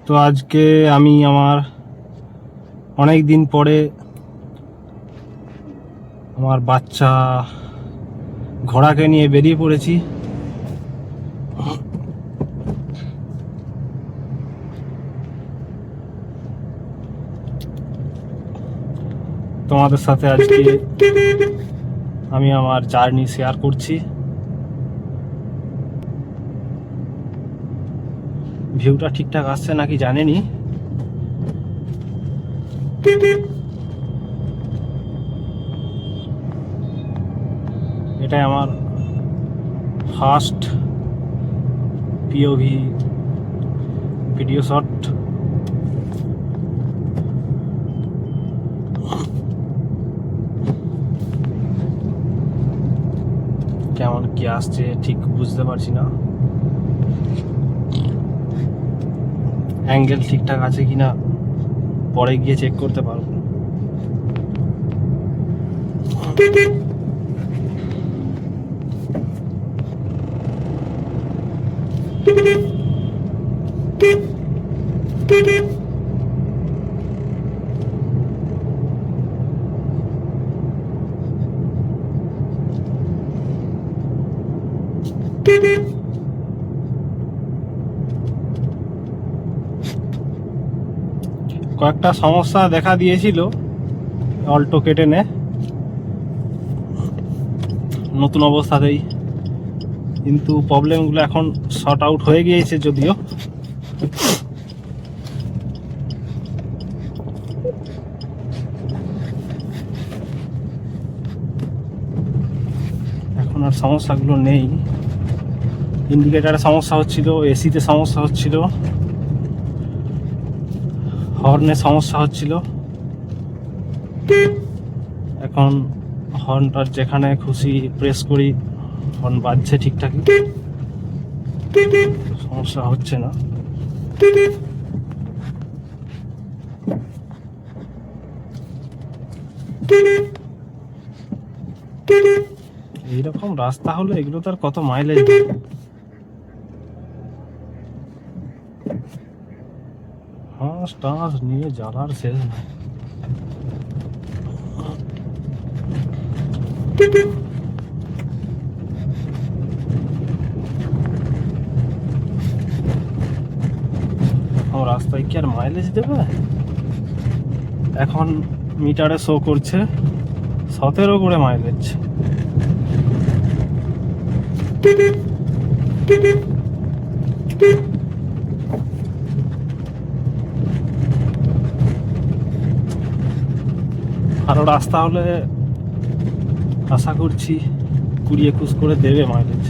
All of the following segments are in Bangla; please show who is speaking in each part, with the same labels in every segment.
Speaker 1: তো আজকে আমি আমার অনেক দিন পরে আমার বাচ্চা ঘোড়াকে নিয়ে বেরিয়ে পড়েছি। তোমাদের সাথে আজকে আমি আমার জার্নি শেয়ার করছি। ভিউটা ঠিকঠাক আসছে নাকি জানেনি। এটাই আমার ফার্স্ট পিওভি ভিডিও শট। কেমন কি আসছে ঠিক বুঝতে পারছি না, অ্যাঙ্গেল ঠিকঠাক আছে কিনা পরে গিয়ে চেক করতে পারবো। কয়েকটা সমস্যা দেখা দিয়েছিল অল্টো কেটে নে নতুন অবস্থাতেই, কিন্তু প্রবলেমগুলো এখন শর্ট আউট হয়ে গিয়েছে। যদিও এখন আর সমস্যাগুলো নেই। ইন্ডিকেটারে সমস্যা হচ্ছিল, এসিতে সমস্যা হচ্ছিল, হর্নে সমস্যা হচ্ছিল। এখন হর্নটার যেখানে খুশি প্রেস করি হর্ন বাজছে ঠিকঠাকই, সমস্যা হচ্ছে না। এইরকম রাস্তা হলে এগুলো তার কত মাইলেজ দেবে। হাঁস টাঁস নিয়ে জ্বালার শেষ নাই। রাস্তায় কি আর মাইলেজ দেবে? এখন মিটারে শো করছে 17 করে মাইলেজ। আরো রাস্তা হলে আশা করছি 20-21 করে দেবে মাইলেজ।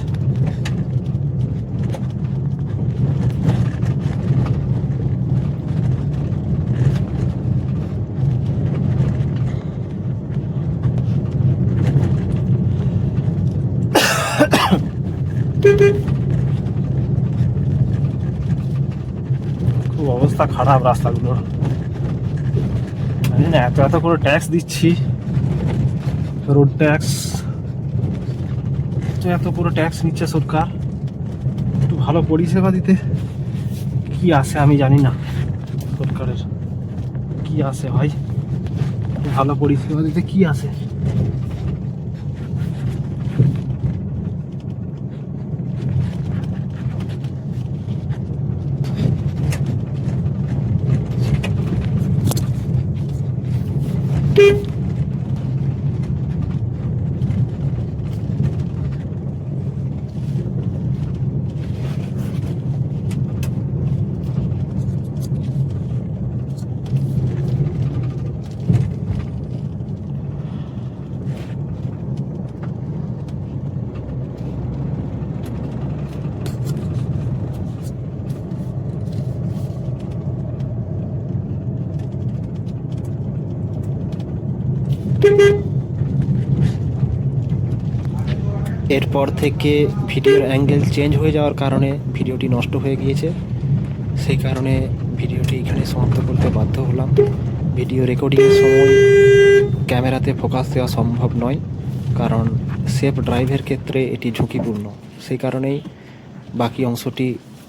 Speaker 1: খুব অবস্থা খারাপ রাস্তাগুলোর। জানি না এত এত করে ট্যাক্স দিচ্ছি, রোড ট্যাক্স এত করে ট্যাক্স নিচ্ছে সরকার। একটু ভালো পরিষেবা দিতে কি আসে আমি জানি না, সরকারের কি আসে ভাই? ভালো পরিষেবা দিতে কি আসে? এরপর থেকে ভিডিওর অ্যাঙ্গেল চেঞ্জ হয়ে যাওয়ার কারণে ভিডিওটি নষ্ট হয়ে গিয়েছে। সেই কারণে ভিডিওটি এখানে সমাপ্ত করতে বাধ্য হলাম। ভিডিও রেকর্ডিংয়ের সময় ক্যামেরাতে ফোকাস দেওয়া সম্ভব নয়, কারণ সেফ ড্রাইভের ক্ষেত্রে এটি ঝুঁকিপূর্ণ। সেই কারণেই বাকি অংশটি